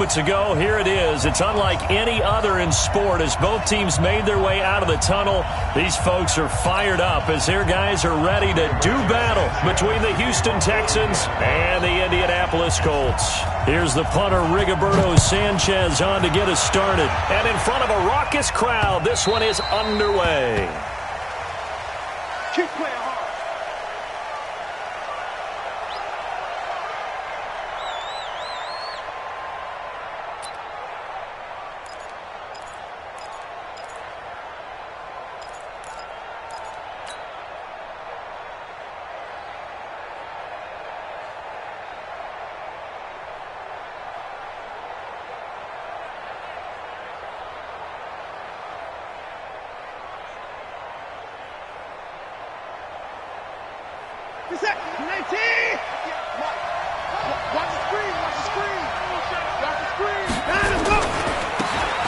moments ago, here it is. It's unlike any other in sport as both teams made their way out of the tunnel. These folks are fired up as their guys are ready to do battle between the Houston Texans and the Indianapolis Colts. Here's the punter, Rigoberto Sanchez, on to get us started. And in front of a raucous crowd, this one is underway. Keep playing hard.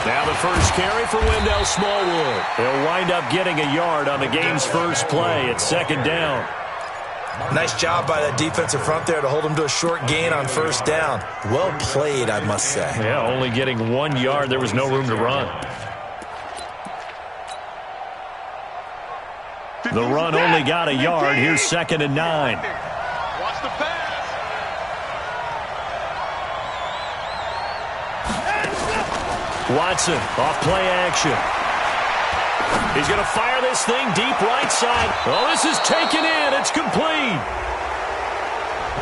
Now the first carry for Wendell Smallwood. He'll wind up getting a yard on the game's first play. It's second down. Nice job by that defensive front there to hold him to a short gain on first down. Well played, I must say. Yeah, only getting 1 yard. There was no room to run. The run only got a yard. Here's 2nd and 9. Watch the pass. Watson off play action. He's going to fire this thing deep right side. Oh, this is taken in. It's complete.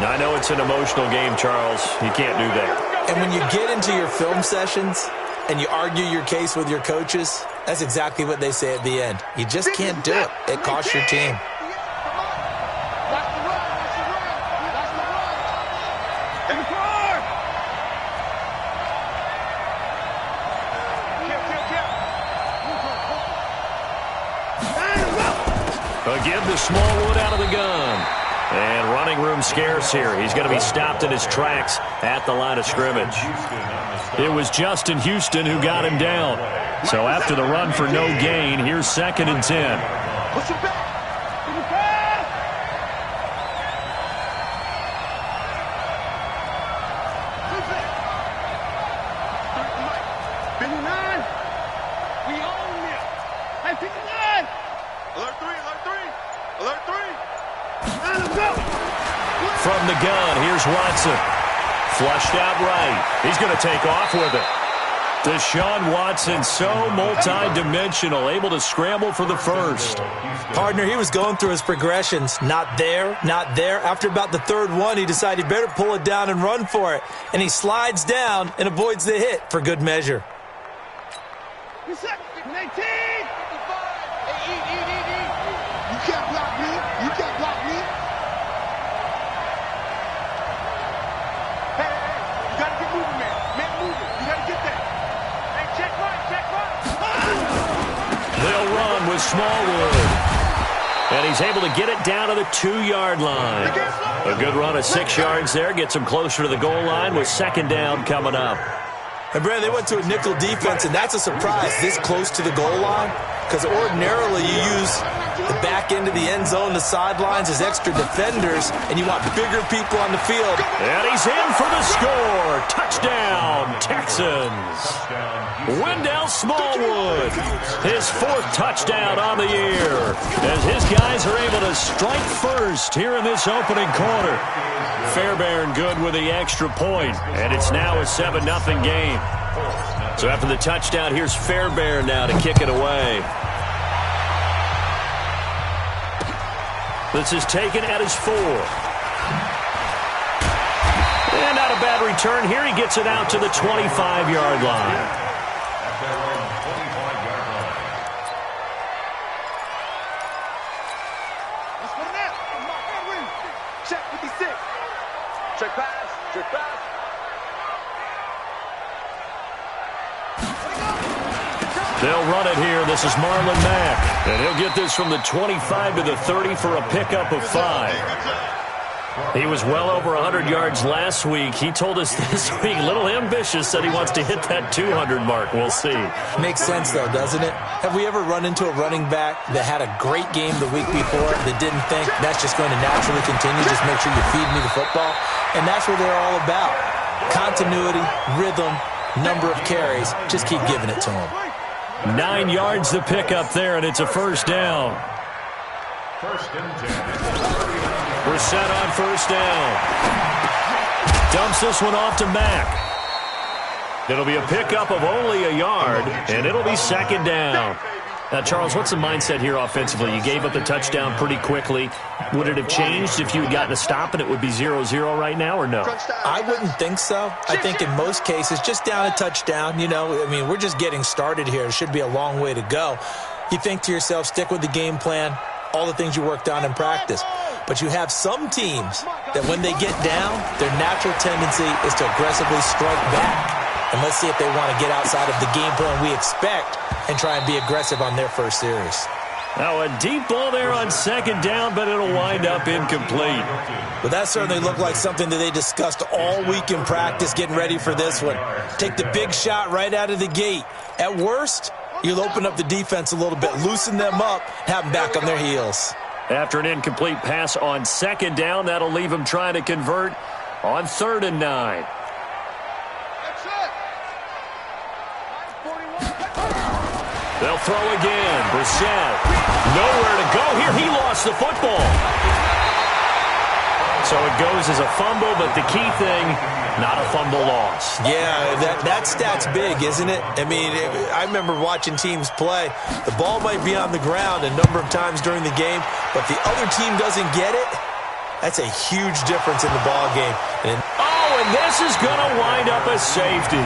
Now, I know it's an emotional game, Charles. You can't do that. And when you get into your film sessions and you argue your case with your coaches, that's exactly what they say at the end. You just can't do it. It costs your team. Again to Smallwood out of the gun. And running room scarce here. He's going to be stopped in his tracks at the line of scrimmage. It was Justin Houston who got him down. So after the run for no gain, here's 2nd and 10. Push him back. From the gun, here's Watson. Flushed out right. He's going to take off with it. Deshaun Watson, so multi-dimensional, able to scramble for the first. Partner, he was going through his progressions. Not there, not there. After about the third one, he decided he better pull it down and run for it. And he slides down and avoids the hit for good measure. You can't block me. You can't block me. Hey, you got to get moving, man. Man, moving. You got to get that. Hey, check right, check right. They'll run with Smallwood. And he's able to get it down to the 2-yard line. A good run of 6 yards there. Gets him closer to the goal line with 2nd down coming up. And, Brandon, they went to a nickel defense, and that's a surprise this close to the goal line, because ordinarily you use the back end of the end zone, the sidelines as extra defenders, and you want bigger people on the field. And he's in for the score. Touchdown, Texans. Wendell Smallwood, his 4th touchdown on the year, as his guys are able to strike first here in this opening quarter. Fairbairn good with the extra point, and it's now a 7-0 game. So after the touchdown, here's Fairbairn now to kick it away. This is taken at his 4. And not a bad return here. He gets it out to the 25-yard line. Check 56. Check pass. Check pass. They'll run it here. This is Marlon Mack. And he'll get this from the 25 to the 30 for a pickup of 5. He was well over 100 yards last week. He told us this week, a little ambitious, said he wants to hit that 200 mark. We'll see. Makes sense, though, doesn't it? Have we ever run into a running back that had a great game the week before that didn't think that's just going to naturally continue? Just make sure you feed me the football. And that's what they're all about. continuity, rhythm, number of carries. Just keep giving it to him. 9 yards to pick up there, and it's a first down. We're set on first down. Dumps this one off to Mack. It'll be a pickup of only a yard, and it'll be second down. Now, Charles, what's the mindset here offensively? You gave up the touchdown pretty quickly. Would it have changed if you had gotten a stop and it would be 0-0 right now, or no? I wouldn't think so. I think in most cases, just down a touchdown, we're just getting started here. It should be a long way to go. You think to yourself, stick with the game plan, all the things you worked on in practice. But you have some teams that when they get down, their natural tendency is to aggressively strike back. And let's see if they want to get outside of the game plan we expect and try and be aggressive on their first series. Now a deep ball there on second down, but it'll wind up incomplete. But that certainly looked like something that they discussed all week in practice, getting ready for this one. Take the big shot right out of the gate. At worst, you'll open up the defense a little bit, loosen them up, have them back on their heels. After an incomplete pass on second down, that'll leave them trying to convert on 3rd and 9. They'll throw again. Brissett. Nowhere to go here. He lost the football. So it goes as a fumble, but the key thing, not a fumble loss. Yeah, that stat's big, isn't it? I remember watching teams play. The ball might be on the ground a number of times during the game, but the other team doesn't get it. That's a huge difference in the ball game. And this is going to wind up a safety.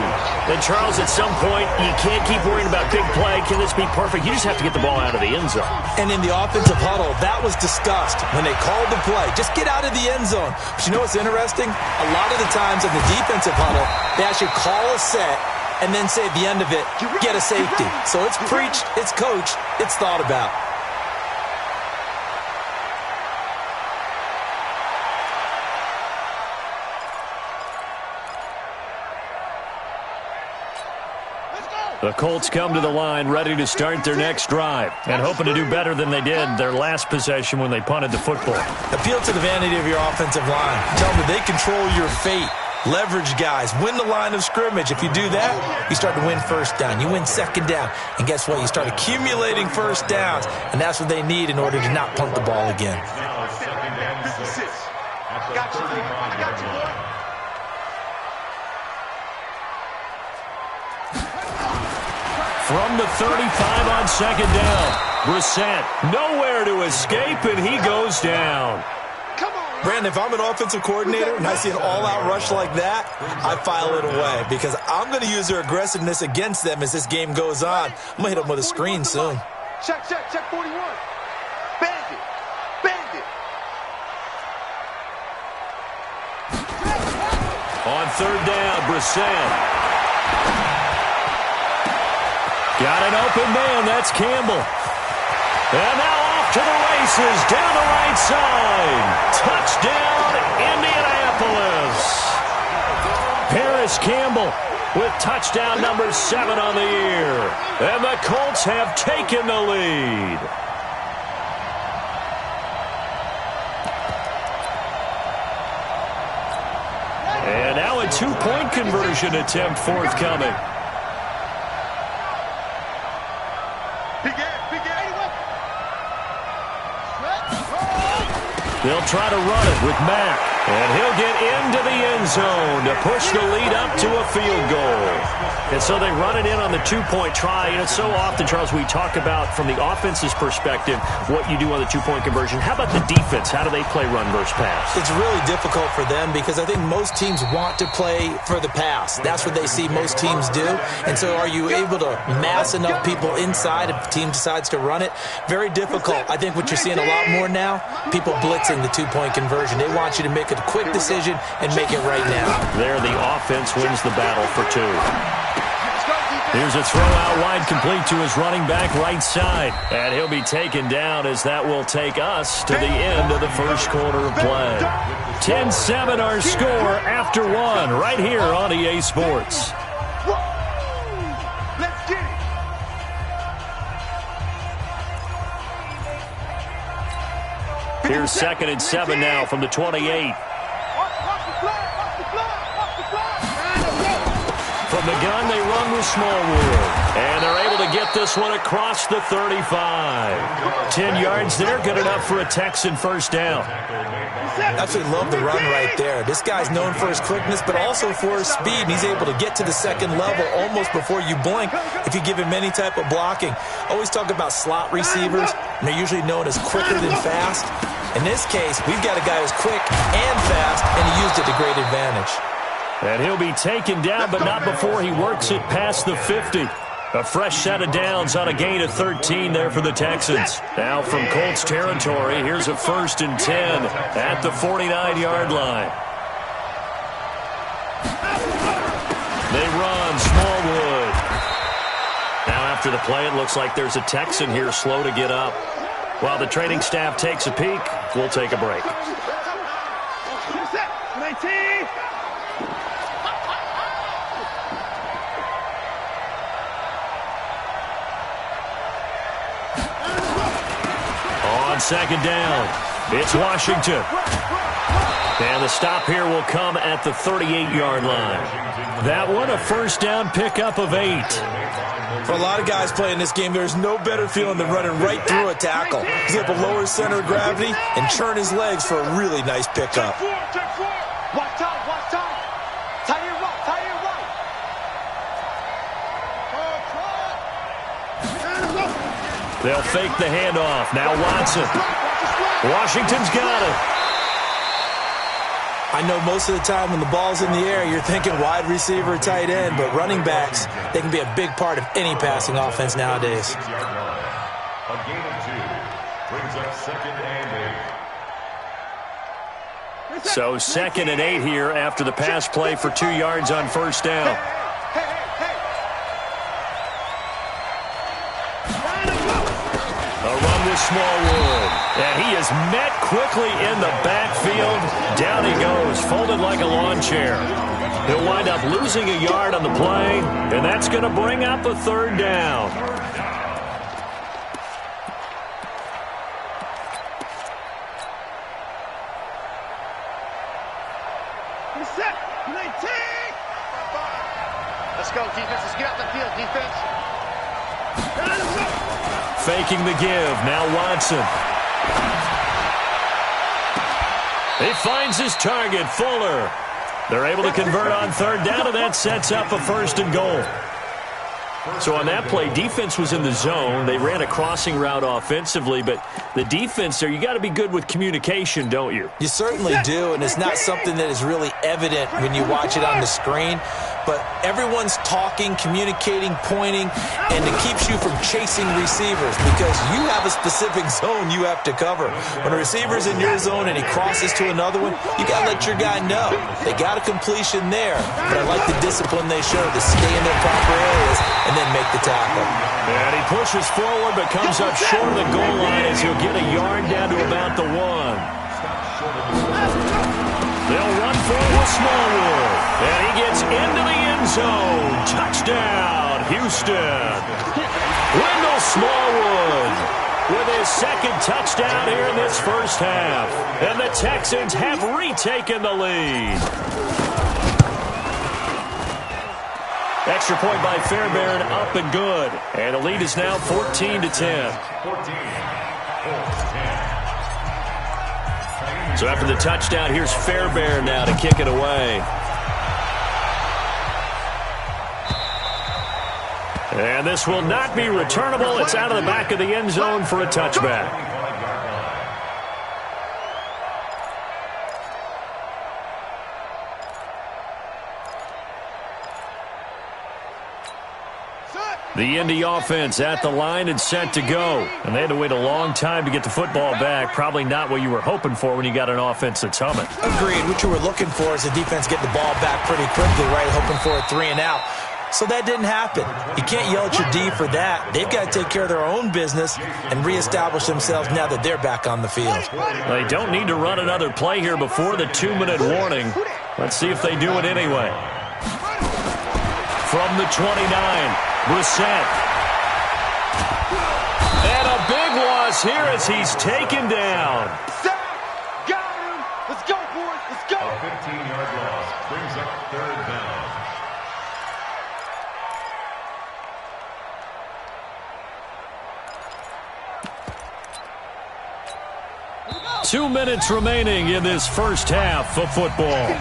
And, Charles, at some point, you can't keep worrying about big play. Can this be perfect? You just have to get the ball out of the end zone. And in the offensive huddle, that was discussed when they called the play. Just get out of the end zone. But you know what's interesting? A lot of the times in the defensive huddle, they actually call a set and then say at the end of it, get a safety. So it's preached, it's coached, it's thought about. The Colts come to the line ready to start their next drive and hoping to do better than they did their last possession when they punted the football. Appeal to the vanity of your offensive line. Tell them that they control your fate. Leverage guys. Win the line of scrimmage. If you do that, you start to win first down. You win second down. And guess what? You start accumulating first downs. And that's what they need in order to not punt the ball again. From the 35 on second down. Brissett nowhere to escape, and he goes down. Brandon, if I'm an offensive coordinator and I see an all-out rush like that, I file it away because I'm going to use their aggressiveness against them as this game goes on. I'm going to hit them with a screen soon. Check 41. Bandit. On third down, Brissett. Got an open man. That's Campbell. And now off to the races down the right side. Touchdown, Indianapolis. Paris Campbell with touchdown number 7 on the year. And the Colts have taken the lead. And now a 2-point conversion attempt forthcoming. They'll try to run it with Mack. And he'll get into the end zone to push the lead up to a field goal. And so they run it in on the 2-point try. You know, so often, Charles, we talk about from the offense's perspective what you do on the 2-point conversion. How about the defense? How do they play run versus pass? It's really difficult for them because I think most teams want to play for the pass. That's what they see most teams do. And so are you able to mass enough people inside if the team decides to run it? Very difficult. I think what you're seeing a lot more now, people blitzing the 2-point conversion. They want you to make a quick decision and make it right now. There, the offense wins the battle for 2. Here's a throw out wide complete to his running back right side. And he'll be taken down as that will take us to the end of the first quarter of play. 10-7 our score after 1 right here on EA Sports. Let's get it. Here's 2nd and 7 now from the 28. From the gun, they run with Smallwood. And they're able to get this one across the 35. 10 yards there, good enough for a Texan first down. Absolutely love the run right there. This guy's known for his quickness, but also for his speed. He's able to get to the second level almost before you blink if you give him any type of blocking. Always talk about slot receivers, and they're usually known as quicker than fast. In this case, we've got a guy who's quick and fast, and he used it to great advantage. And he'll be taken down, but not before he works it past the 50. A fresh set of downs on a gain of 13 there for the Texans. Now from Colts territory, here's a 1st and 10 at the 49-yard line. They run, Smallwood. Now after the play, it looks like there's a Texan here slow to get up. While the training staff takes a peek, we'll take a break. 19. On second down, it's Washington. And the stop here will come at the 38-yard line. That one a first down pickup of 8. For a lot of guys playing this game, there's no better feeling than running right through a tackle. He's able to lower his center of gravity and churn his legs for a really nice pickup. Check 4. Watch time. Tie your right. They'll fake the handoff. Now Watson. Washington's got it. I know most of the time when the ball's in the air, you're thinking wide receiver, tight end, but running backs, they can be a big part of any passing offense nowadays. A gain of 2 brings up 2nd and 8. So 2nd and 8 here after the pass play for 2 yards on first down. A run with Smallwood. And he is met quickly in the backfield. Down he goes, folded like a lawn chair. He'll wind up losing a yard on the play, and that's going to bring up a 3rd down. Set. 19. Let's go, defense. Let's get out the field, defense. Faking the give. Now Watson. He finds his target, Fuller. They're able to convert on 3rd down, and that sets up a 1st and goal. So on that play, defense was in the zone. They ran a crossing route offensively, but the defense there, you got to be good with communication, don't you? You certainly do, and it's not something that is really evident when you watch it on the screen. But everyone's talking, communicating, pointing, and it keeps you from chasing receivers because you have a specific zone you have to cover. When a receiver's in your zone and he crosses to another one, you got to let your guy know. They got a completion there, but I like the discipline they show to stay in their proper areas and then make the tackle. And he pushes forward but comes up short of the goal line as he'll get a yard down to about the 1. They'll run forward with Smallwood. And he gets into the end zone. Touchdown, Houston. Wendell Smallwood with his 2nd touchdown here in this first half. And the Texans have retaken the lead. Extra point by Fairbairn, up and good. And the lead is now 14-10. So after the touchdown, here's Fairbairn now to kick it away. And this will not be returnable. It's out of the back of the end zone for a touchback. The Indy offense at the line and set to go. And they had to wait a long time to get the football back. Probably not what you were hoping for when you got an offense that's humming. Agreed. What you were looking for is the defense getting the ball back pretty quickly, right? Hoping for a 3 and out. So that didn't happen. You can't yell at your D for that. They've got to take care of their own business and reestablish themselves now that they're back on the field. They don't need to run another play here before the 2-minute warning. Let's see if they do it anyway. From the 29, Brissett. And a big loss here as he's taken down. Got him. Let's go, boys. Let's go. A 15-yard loss brings up 3rd down. 2 minutes remaining in this first half of football.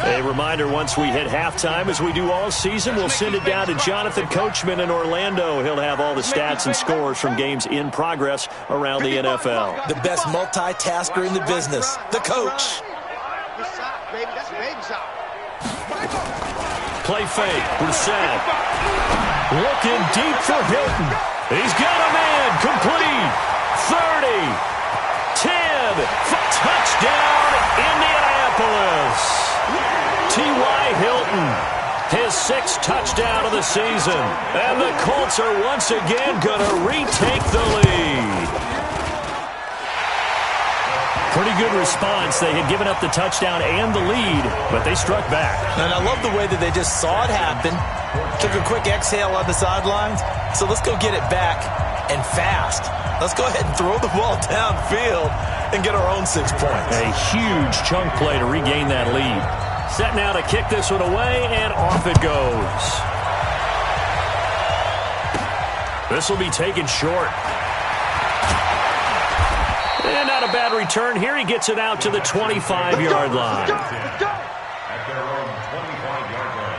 A reminder, once we hit halftime, as we do all season, we'll send it down to Jonathan Coachman in Orlando. He'll have all the stats and scores from games in progress around the NFL. The best multitasker in the business, the coach. Play fake, Brissett. Looking deep for Hilton. He's got a man, complete. 30, 10, touchdown, Indianapolis. T.Y. Hilton, his 6th touchdown of the season. And the Colts are once again going to retake the lead. Pretty good response. They had given up the touchdown and the lead, but they struck back. And I love the way that they just saw it happen. Took a quick exhale on the sidelines. So let's go get it back and fast. Let's go ahead and throw the ball downfield and get our own 6 points. A huge chunk play to regain that lead. Set now to kick this one away, and off it goes. This will be taken short. And not a bad return here. He gets it out to the 25-yard line. At their own 25-yard line.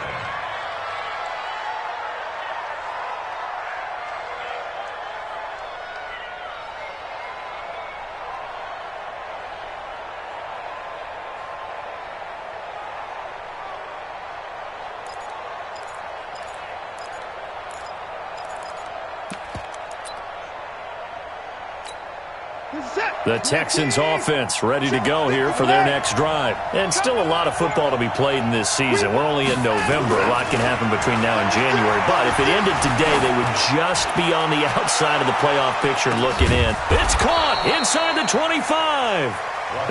The Texans offense ready to go here for their next drive. And still a lot of football to be played in this season. We're only in November. A lot can happen between now and January. But if it ended today, they would just be on the outside of the playoff picture looking in. It's caught inside the 25.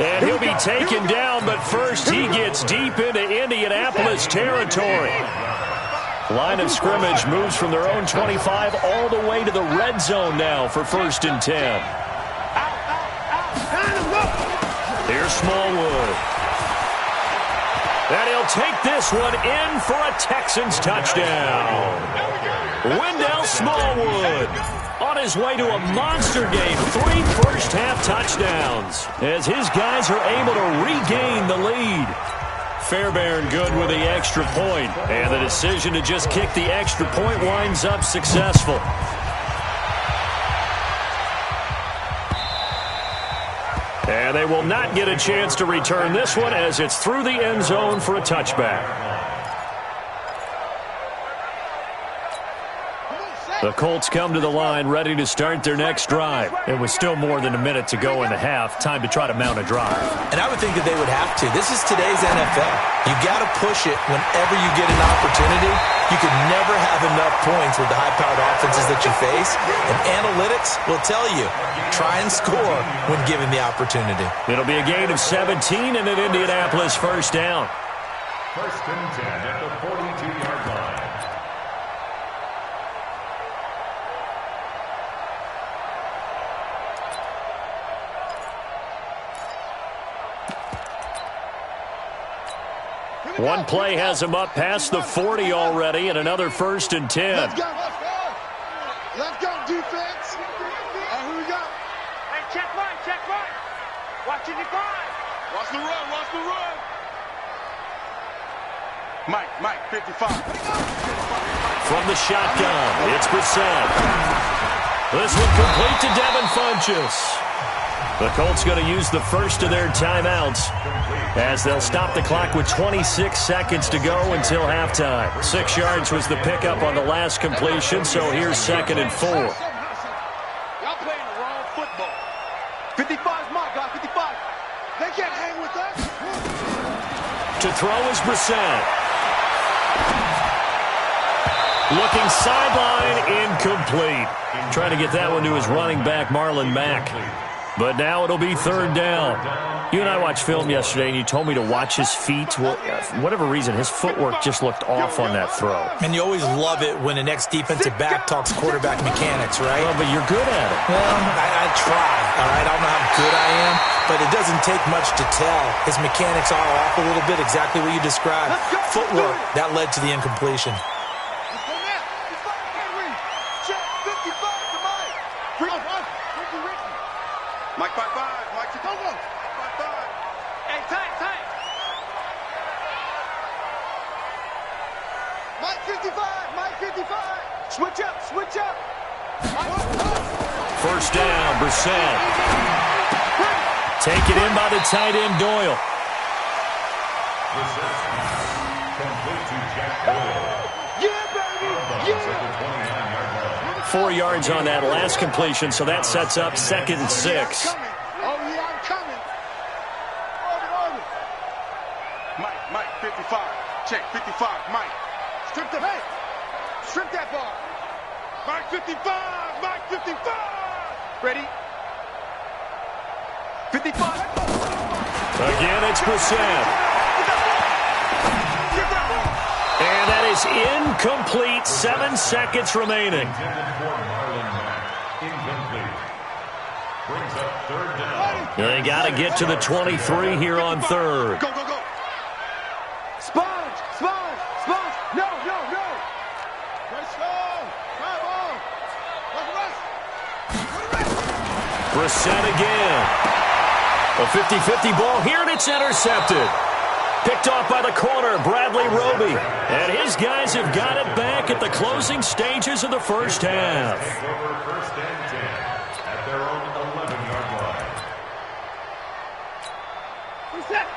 And he'll be taken down, but first he gets deep into Indianapolis territory. Line of scrimmage moves from their own 25 all the way to the red zone now for 1st and 10. Here's Smallwood. And he'll take this one in for a Texans touchdown. Wendell Smallwood on his way to a monster game. 3 first-half touchdowns as his guys are able to regain the lead. Fairbairn good with the extra point. And the decision to just kick the extra point winds up successful. And they will not get a chance to return this one as it's through the end zone for a touchback. The Colts come to the line ready to start their next drive. It was still more than a minute to go in the half. Time to try to mount a drive. And I would think that they would have to. This is today's NFL. You got to push it whenever you get an opportunity. You could never have enough points with the high-powered offenses that you face. And analytics will tell you, try and score when given the opportunity. It'll be a gain of 17 and an Indianapolis first down. 1st and 10 at the 42-yard line. One play has him up past the 40 already, and another 1st and 10. Let's go, let's go. Let's go, defense. Who we got? Hey, check right. Watching the guard. Watch the run. Mike, 55. From the shotgun, it's Brissett. This one complete to Devin Funchess. The Colts going to use the first of their timeouts as they'll stop the clock with 26 seconds to go until halftime. 6 yards was the pickup on the last completion, so here's 2nd and 4. Y'all playing the wrong football. 55's my guy, 55. They can't hang with us. To throw is Brissett. Looking sideline, incomplete. Trying to get that one to his running back, Marlon Mack. But now it'll be 3rd down. You and I watched film yesterday, and you told me to watch his feet. Well, for whatever reason, his footwork just looked off on that throw. And you always love it when the next defensive back talks quarterback mechanics, right? Well, but you're good at it. Well, I try, all right? I don't know how good I am, but it doesn't take much to tell. His mechanics are off a little bit, exactly what you described. Footwork, that led to the incompletion. Mike 5-5. Mike, go, go. 5-5. Hey, tight. Mike 55. Mike 55. Switch up. First down, Brissett. Taken in by the tight end, Doyle. Complete to Jack Doyle. Yeah, baby. Yeah. 4 yards on that last completion, so that sets up 2nd and 6. Oh, yeah, I'm coming. Order. Mike 55. Check 55. Mike. Strip that ball. Mike 55. Mike 55. Ready? 55. Again, it's Brissett. And that is incomplete. 7 seconds remaining. Intended for Marlon Mack. Incomplete. Brings up 3rd down. They got to get to the 23 here on 3rd. Go. Sponge. No. Let's go. Come on. Brissett again. A 50-50 ball here, and it's intercepted. Picked off by the corner, Bradley Roby. And his guys have got it back at the closing stages of the first half. Over 1st and 10 at their own 11-yard line.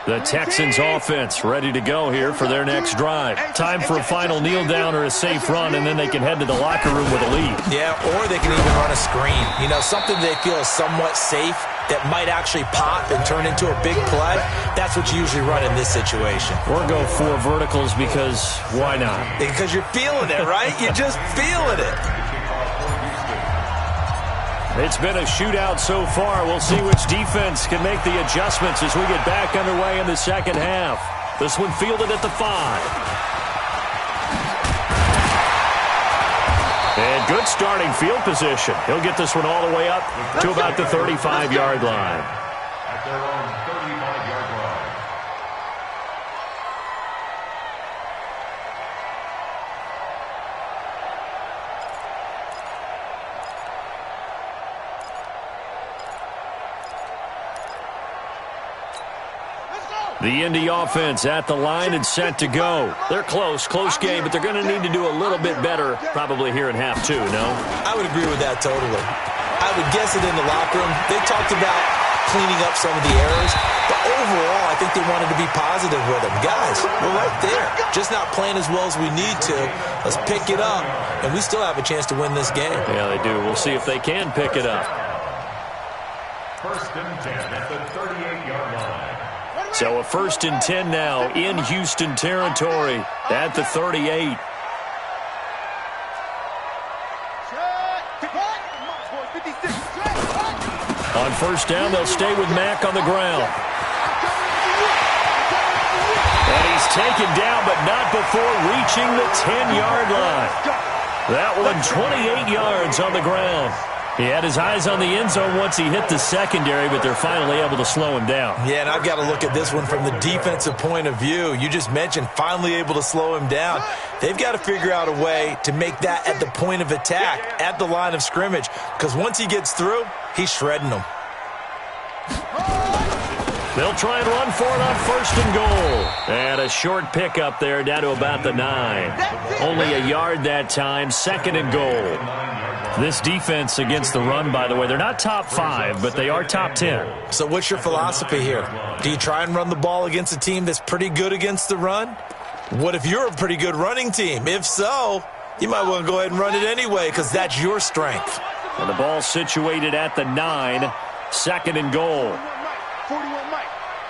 The Texans offense ready to go here for their next drive. Time for a final kneel down or a safe run, and then they can head to the locker room with a lead. Yeah, or they can even run a screen. You know, something they feel is somewhat safe that might actually pop and turn into a big play. That's what you usually run in this situation. Or go 4 verticals because why not? Because you're feeling it, right? You're just feeling it. It's been a shootout so far. We'll see which defense can make the adjustments as we get back underway in the second half. This one fielded at the 5. And good starting field position. He'll get this one all the way up to about the 35-yard line. At their own 35-yard line. The Indy offense at the line and set to go. They're close game, but they're going to need to do a little bit better probably here in half 2, no? I would agree with that totally. I would guess it in the locker room. They talked about cleaning up some of the errors, but overall, I think they wanted to be positive with them. Guys, we're right there. Just not playing as well as we need to. Let's pick it up, and we still have a chance to win this game. Yeah, they do. We'll see if they can pick it up. 1st and 10 at the 38-yard line. So a 1st and 10 now in Houston territory at the 38. On 1st down, they'll stay with Mack on the ground. And he's taken down, but not before reaching the 10-yard line. That one, 28 yards on the ground. He had his eyes on the end zone once he hit the secondary, but they're finally able to slow him down. Yeah, and I've got to look at this one from the defensive point of view. You just mentioned finally able to slow him down. They've got to figure out a way to make that at the point of attack, at the line of scrimmage, because once he gets through, he's shredding them. They'll try and run for it on 1st and goal. And a short pickup there down to about the 9. Only a yard that time, 2nd and goal. This defense against the run, by the way, they're not top 5, but they are top 10. So what's your philosophy here? Do you try and run the ball against a team that's pretty good against the run? What if you're a pretty good running team? If so, you might want to go ahead and run it anyway because that's your strength. And the ball situated at the 9, 2nd and goal. 41 Mike.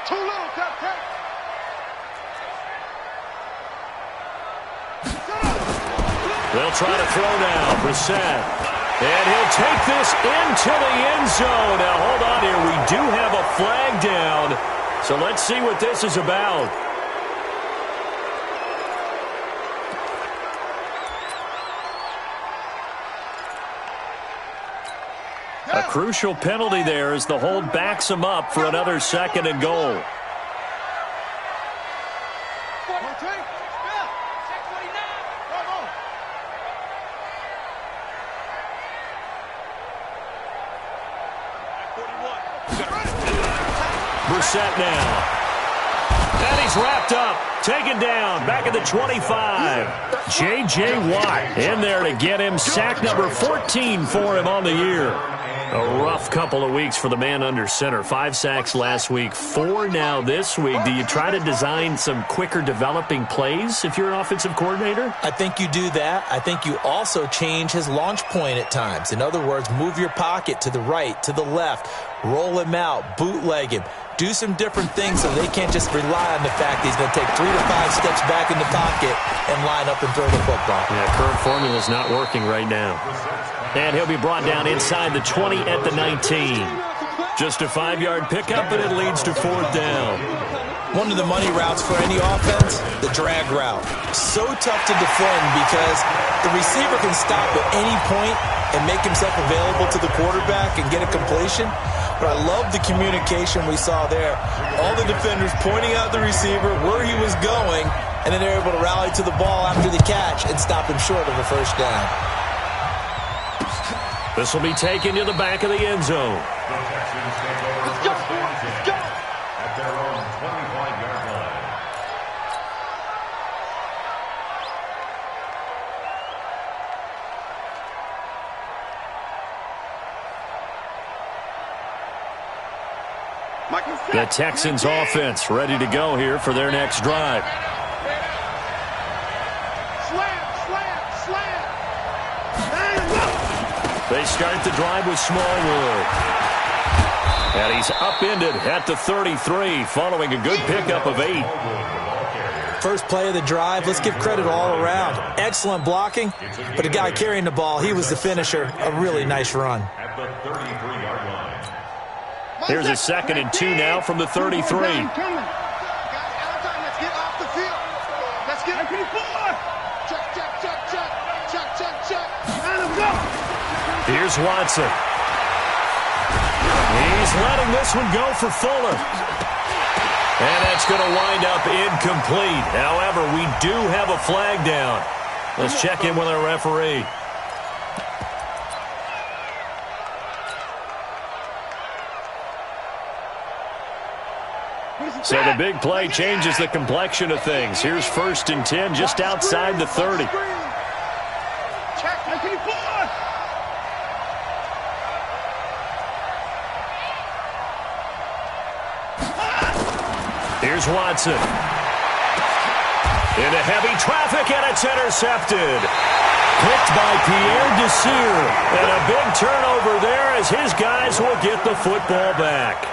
Too little, Captain. They'll try to throw now. Brissett. And he'll take this into the end zone. Now, hold on here. We do have a flag down. So let's see what this is about. A crucial penalty there as the hold backs him up for another 2nd and goal. Brissett now. And he's wrapped up. Taken down. Back at the 25. J.J. Watt in there to get him. Sack number 14 for him on the year. A rough couple of weeks for the man under center. 5 sacks last week, 4 now this week. Do you try to design some quicker developing plays if you're an offensive coordinator? I think you do that. I think you also change his launch point at times. In other words, move your pocket to the right, to the left, roll him out, bootleg him. Do some different things so they can't just rely on the fact that he's going to take 3 to 5 steps back in the pocket and line up and throw the football. Yeah, current formula's not working right now. And he'll be brought down inside the 20 at the 19. Just a 5-yard pickup, and it leads to 4th down. One of the money routes for any offense, the drag route. So tough to defend because the receiver can stop at any point and make himself available to the quarterback and get a completion. But I love the communication we saw there. All the defenders pointing out the receiver, where he was going, and then they're able to rally to the ball after the catch and stop him short of a first down. This will be taken to the back of the end zone. Let's go. At their own 25-yard line. The Texans offense ready to go here for their next drive. Slam. They start the drive with Smallwood. And he's upended at the 33 following a good pickup of 8. First play of the drive, let's give credit all around. Excellent blocking, but the guy carrying the ball, he was the finisher. A really nice run. At the 33-yard line. Here's a 2nd and 2 now from the 33. Let's get off the field. Let's get check. Here's Watson. He's letting this one go for Fuller. And that's going to wind up incomplete. However, we do have a flag down. Let's check in with our referee. So the big play changes the complexion of things. Here's 1st and 10 just outside the 30. Here's Watson. Into heavy traffic, and it's intercepted. Picked by Pierre Desir. And a big turnover there as his guys will get the football back.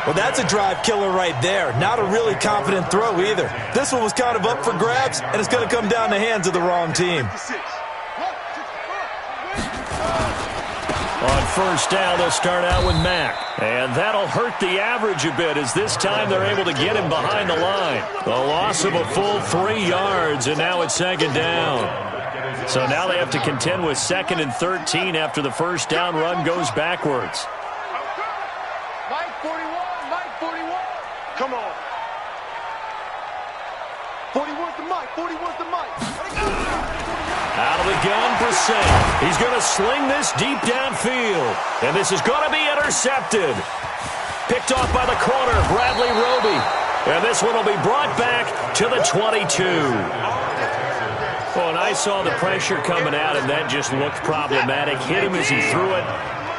Well, that's a drive killer right there. Not a really confident throw either. This one was kind of up for grabs, and it's going to come down the hands of the wrong team. On 1st down, they'll start out with Mack. And that'll hurt the average a bit as this time they're able to get him behind the line. The loss of a full 3 yards, and now it's 2nd down. So now they have to contend with 2nd and 13 after the 1st down run goes backwards. Mike 41. Come on. 41's the mic. Out of the gun, Brissett. He's going to sling this deep downfield. And this is going to be intercepted. Picked off by the corner, Bradley Roby. And this one will be brought back to the 22. Oh, and I saw the pressure coming at him. That just looked problematic. Hit him as he threw it.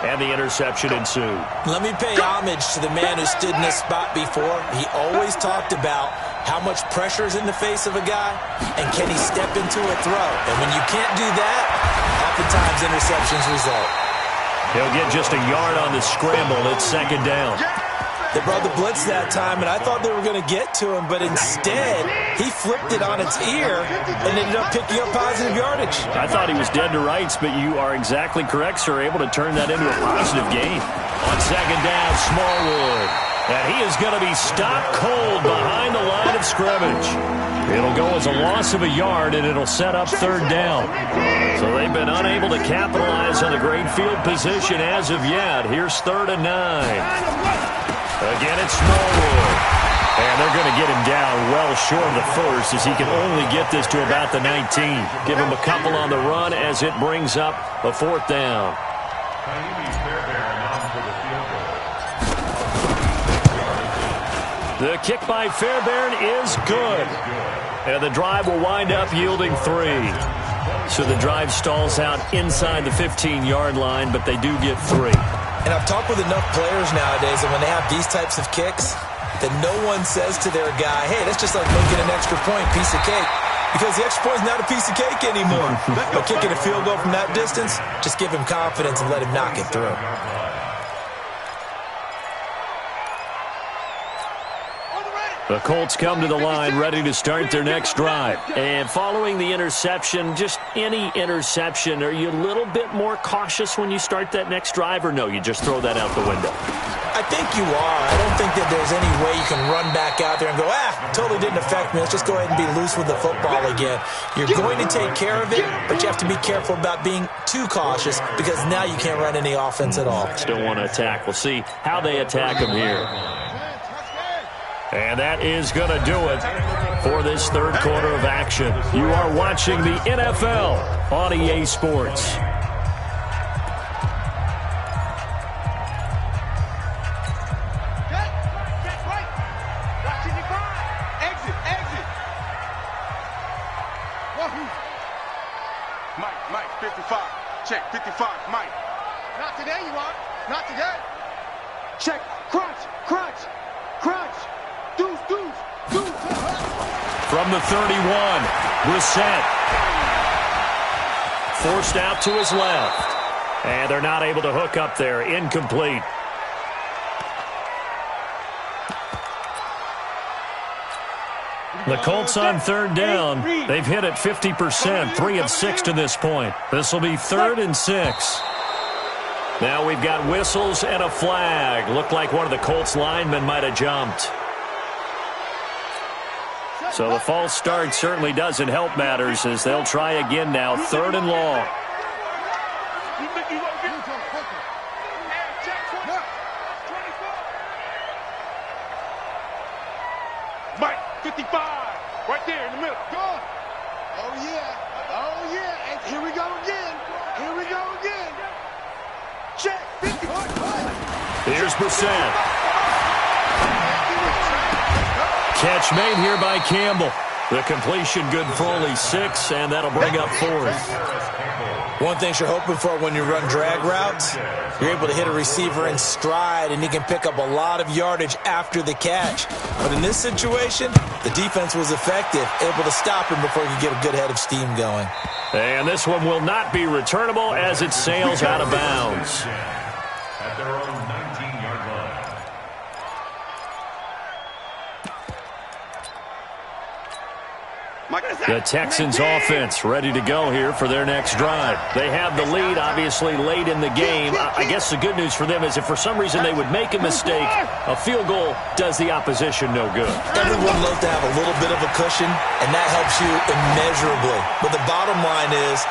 And the interception ensued. Let me pay homage to the man who stood in this spot before. He always talked about how much pressure is in the face of a guy, and can he step into a throw. And when you can't do that, oftentimes interceptions result. He'll get just a yard on the scramble. It's 2nd down. They brought the blitz that time, and I thought they were going to get to him, but instead, he flipped it on its ear and ended up picking up positive yardage. I thought he was dead to rights, but you are exactly correct, sir. Able to turn that into a positive gain. On 2nd down, Smallwood. And he is going to be stopped cold behind the line of scrimmage. It'll go as a loss of a yard, and it'll set up 3rd down. So they've been unable to capitalize on the great field position as of yet. Here's 3rd and 9. Again, it's Smallwood. And they're going to get him down well short of the 1st as he can only get this to about the 19. Give him a couple on the run as it brings up a 4th down. The kick by Fairbairn is good. And the drive will wind up yielding 3. So the drive stalls out inside the 15-yard line, but they do get 3. And I've talked with enough players nowadays that when they have these types of kicks, that no one says to their guy, hey, that's just like making an extra point, piece of cake. Because the extra point is not a piece of cake anymore. But kicking a field goal from that distance, just give him confidence and let him knock it through. The Colts come to the line ready to start their next drive. And following the interception, just any interception, are you a little bit more cautious when you start that next drive, or no, you just throw that out the window? I think you are. I don't think that there's any way you can run back out there and go, totally didn't affect me. Let's just go ahead and be loose with the football again. You're going to take care of it, but you have to be careful about being too cautious because now you can't run any offense at all. Still want to attack. We'll see how they attack them here. And that is going to do it for this third quarter of action. You are watching the NFL on EA Sports. Mike, 55. Check, 55, Mike. Not today, you are. Not today. Check, crunch. Deuce. From the 31, Brissett. Forced out to his left. And they're not able to hook up there. Incomplete. The Colts on third down. They've hit it 50%, 3 of 6 to this point. This will be 3rd and 6. Now we've got whistles and a flag. Looked like one of the Colts linemen might have jumped. So the false start certainly doesn't help matters as they'll try again now, 3rd and long. Mike, 55, right there in the middle. Go. Oh, yeah. And here we go again. Check, 50. Here's Brissett. Catch made here by Campbell. The completion good for only 6, and that'll bring up 4th. One thing you're hoping for when you run drag routes, you're able to hit a receiver in stride, and he can pick up a lot of yardage after the catch. But in this situation, the defense was effective, able to stop him before he could get a good head of steam going. And this one will not be returnable as it sails out of bounds. At their own 19-yard line. The Texans offense ready to go here for their next drive. They have the lead, obviously, late in the game. I guess the good news for them is if for some reason they would make a mistake, a field goal does the opposition no good. Everyone loves to have a little bit of a cushion, and that helps you immeasurably. But the bottom line is,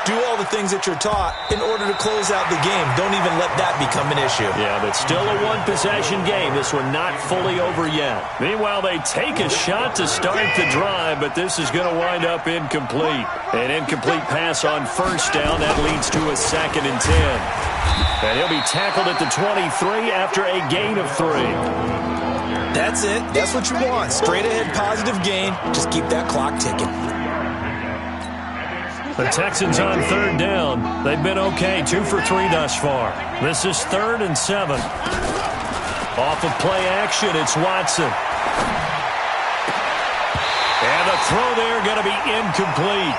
do all the things that you're taught in order to close out the game. Don't even let that become an issue. Yeah, but still a one-possession game. This one not fully over yet. Meanwhile, they take a shot to start the drive, but this is going to wind up incomplete. An incomplete pass on first down. That leads to a 2nd and 10. And he'll be tackled at the 23 after a gain of 3. That's it. That's what you want. Straight ahead positive gain. Just keep that clock ticking. The Texans on third down. They've been okay, 2 for 3 thus far. This is 3rd and 7. Off of play action, it's Watson. And the throw there going to be incomplete.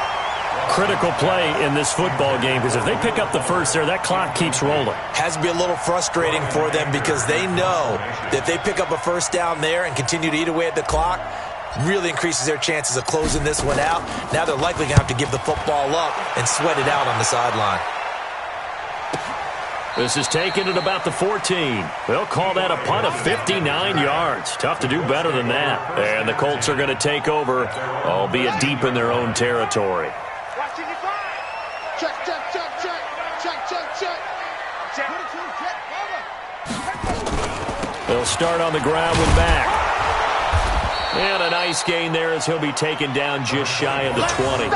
Critical play in this football game because if they pick up the first there, that clock keeps rolling. Has to be a little frustrating for them because they know that if they pick up a first down there and continue to eat away at the clock, really increases their chances of closing this one out. Now they're likely going to have to give the football up and sweat it out on the sideline. This is taken at about the 14. They'll call that a punt of 59 yards. Tough to do better than that. And the Colts are going to take over, albeit deep in their own territory. They'll start on the ground with Mack. And a nice gain there as he'll be taken down just shy of the 20.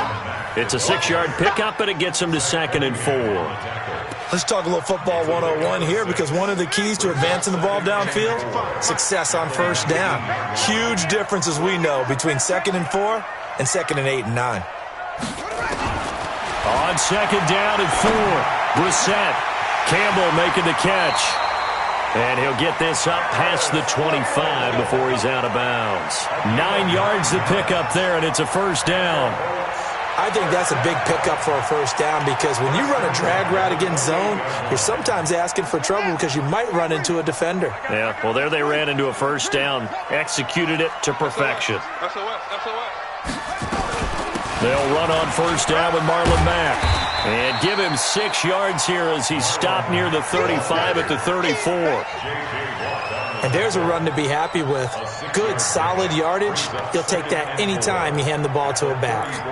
It's a 6-yard pickup, but it gets him to 2nd and 4. Let's talk a little football 101 here, because one of the keys to advancing the ball downfield, success on first down. Huge difference, as we know, between 2nd and 4 and 2nd and 8 and 9. On 2nd down and 4, Brissett. Campbell making the catch. And he'll get this up past the 25 before he's out of bounds. 9 yards to pick up there, and it's a first down. I think that's a big pickup for a first down, because when you run a drag route against zone, you're sometimes asking for trouble because you might run into a defender. Yeah, well, there they ran into a first down. Executed it to perfection. They'll run on first down with Marlon Mack. And give him 6 yards here as he stopped near the 35 at the 34. And there's a run to be happy with. Good, solid yardage. He'll take that anytime you hand the ball to a back.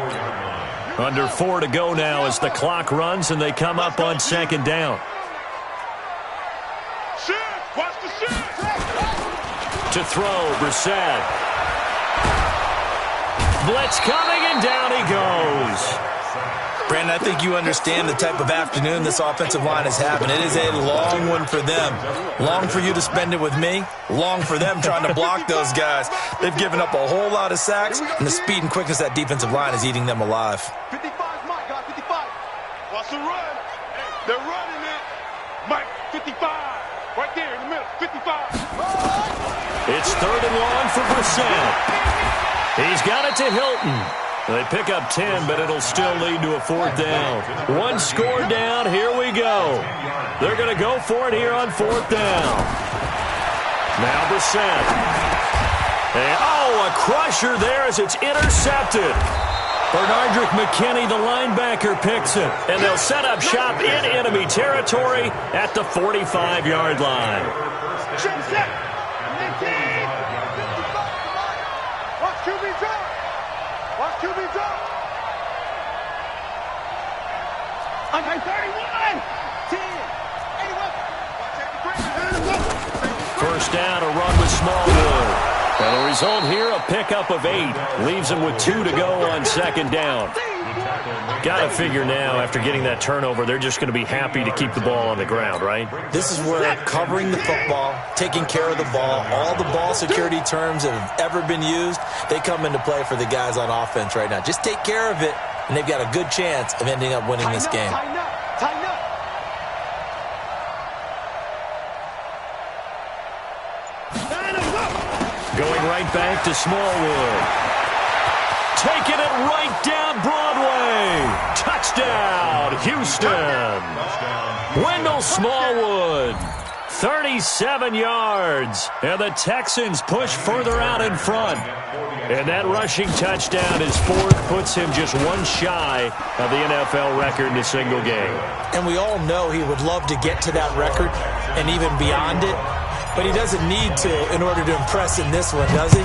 Under 4 to go now as the clock runs and they come up on 2nd down. Watch the shift. To throw, Brissett. Blitz coming, and down he goes. Brandon, I think you understand the type of afternoon this offensive line is having. It is a long one for them. Long for you to spend it with me. Long for them trying to block those guys. They've given up a whole lot of sacks, and the speed and quickness of that defensive line is eating them alive. 55, Mike, got 55. Watch the run. They're running it. Mike, 55. Right there in the middle, 55. It's 3rd and long for Brissett. He's got it to Hilton. They pick up 10, but it'll still lead to a 4th down. 1 score down. Here we go. They're going to go for it here on 4th down. Now Brissett. And, a crusher there as it's intercepted. Bernardrick McKinney, the linebacker, picks it. And they'll set up shop in enemy territory at the 45-yard line. Watch QB drop. Watch QB drop. Okay, 31. 10. 81. First down, a run with Smallwood. And the result here, a pickup of 8. Leaves them with 2 to go on 2nd down. Got to figure now, after getting that turnover, they're just going to be happy to keep the ball on the ground, right? This is where covering the football, taking care of the ball, all the ball security terms that have ever been used, they come into play for the guys on offense right now. Just take care of it, and they've got a good chance of ending up winning this game. Tighten up. Tighten up. Going right back to Smallwood. Taking it right down Broadway. Touchdown, Houston. Wendell Smallwood, 37 yards. And the Texans push further out in front. And that rushing touchdown, his 4th, puts him just 1 shy of the NFL record in a single game. And we all know he would love to get to that record and even beyond it. But he doesn't need to in order to impress in this one, does he?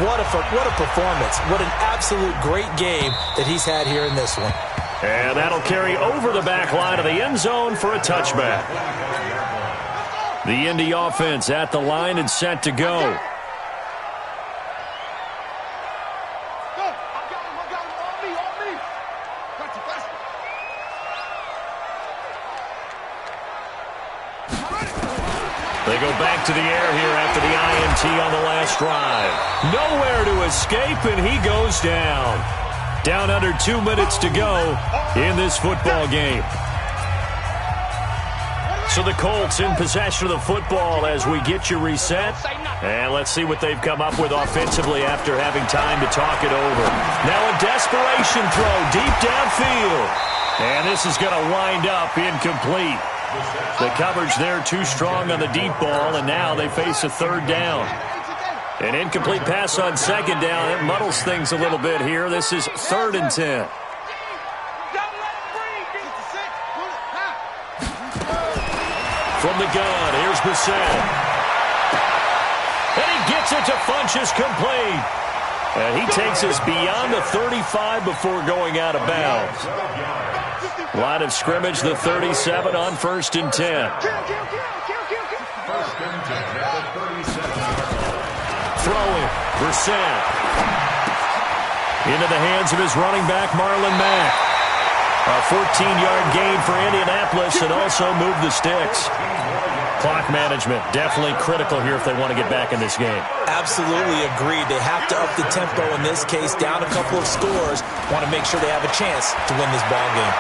What a performance. What an absolute great game that he's had here in this one. And that'll carry over the back line of the end zone for a touchback. The Indy offense at the line and set to go. They go back to the air here after the INT on the last drive. Nowhere to escape, and he goes down. Down under 2 minutes to go in this football game. So the Colts in possession of the football as we get you reset. And let's see what they've come up with offensively after having time to talk it over. Now a desperation throw deep downfield. And this is going to wind up incomplete. The coverage there too strong on the deep ball, and now they face a 3rd down. An incomplete pass on 2nd down. It muddles things a little bit here. This is 3rd and 10. From the gun, here's Brissett. And he gets it to Funchess complete. And he takes us beyond the 35 before going out of bounds. Line of scrimmage, the 37 on 1st and 10. Throwing, Brissett. Into the hands of his running back, Marlon Mack. A 14-yard gain for Indianapolis and also moved the sticks. Clock management definitely critical here if they want to get back in this game. Absolutely agreed. They have to up the tempo in this case, down a couple of scores. Want to make sure they have a chance to win this ball game.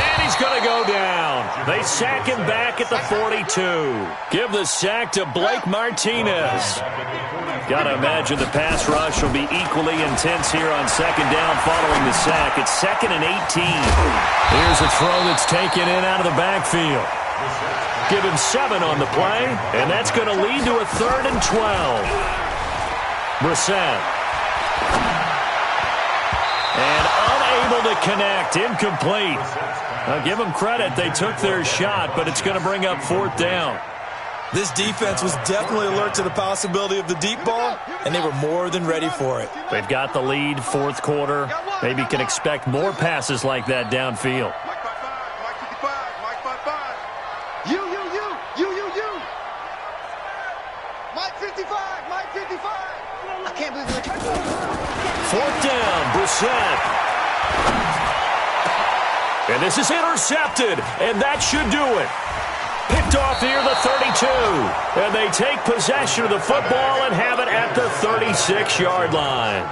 And he's going to go down. They sack him back at the 42. Give the sack to Blake Martinez. Got to imagine the pass rush will be equally intense here on second down following the sack. It's 2nd and 18. Here's a throw that's taken in out of the backfield. Give him 7 on the play, and that's going to lead to a 3rd and 12. Brissett. And unable to connect. Incomplete. Now give them credit. They took their shot, but it's going to bring up 4th down. This defense was definitely alert to the possibility of the deep ball, and they were more than ready for it. They've got the lead, 4th quarter. Maybe can expect more passes like that downfield. Mike 55, Mike 55. I can't believe you're 4th down, Brissett. And this is intercepted, and that should do it. Picked off near the 32. And they take possession of the football and have it at the 36-yard line.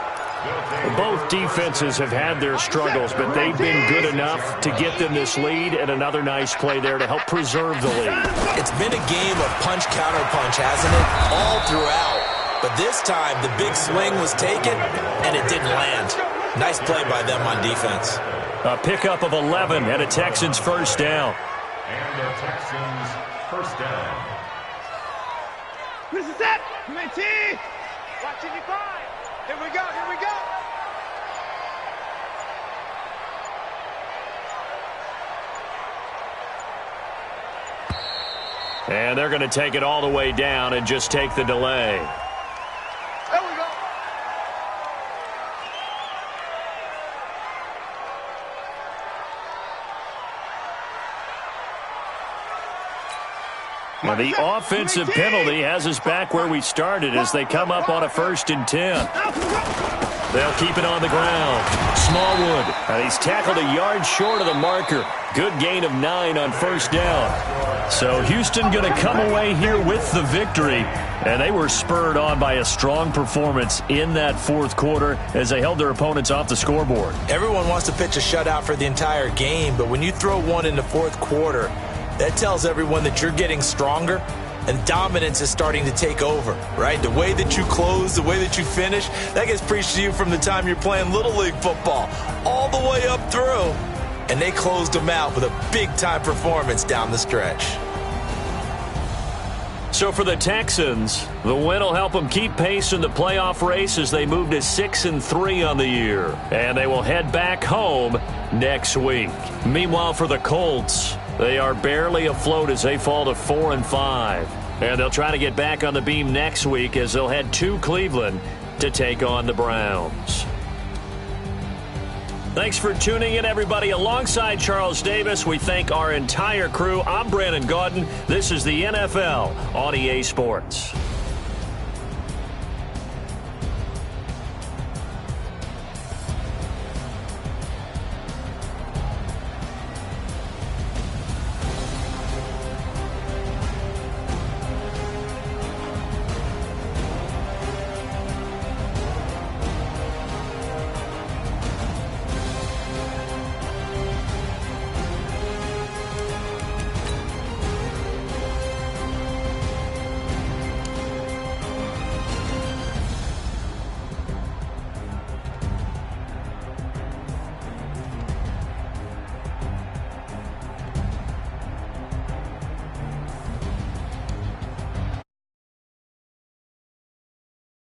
Both defenses have had their struggles, but they've been good enough to get them this lead, and another nice play there to help preserve the lead. It's been a game of punch-counter-punch, hasn't it? All throughout. But this time, the big swing was taken, and it didn't land. Nice play by them on defense. A pickup of 11 and a Texans first down. And the Texans first down. This is it. Come in, T. Watch it, five. Here we go, here we go. And they're going to take it all the way down and just take the delay. There we go. Now the offensive penalty has us back where we started as they come up on a 1st and 10. They'll keep it on the ground. Smallwood, and he's tackled a yard short of the marker. Good gain of 9 on 1st down. So Houston going to come away here with the victory. And they were spurred on by a strong performance in that 4th quarter as they held their opponents off the scoreboard. Everyone wants to pitch a shutout for the entire game, but when you throw one in the 4th quarter, that tells everyone that you're getting stronger and dominance is starting to take over, right? The way that you close, the way that you finish, that gets preached to you from the time you're playing Little League football all the way up through. And they closed them out with a big-time performance down the stretch. So for the Texans, the win will help them keep pace in the playoff race as they move to 6-3 on the year. And they will head back home next week. Meanwhile, for the Colts, they are barely afloat as they fall to 4-5. And they'll try to get back on the beam next week as they'll head to Cleveland to take on the Browns. Thanks for tuning in, everybody. Alongside Charles Davis, we thank our entire crew. I'm Brandon Gaudin. This is the NFL on EA Sports.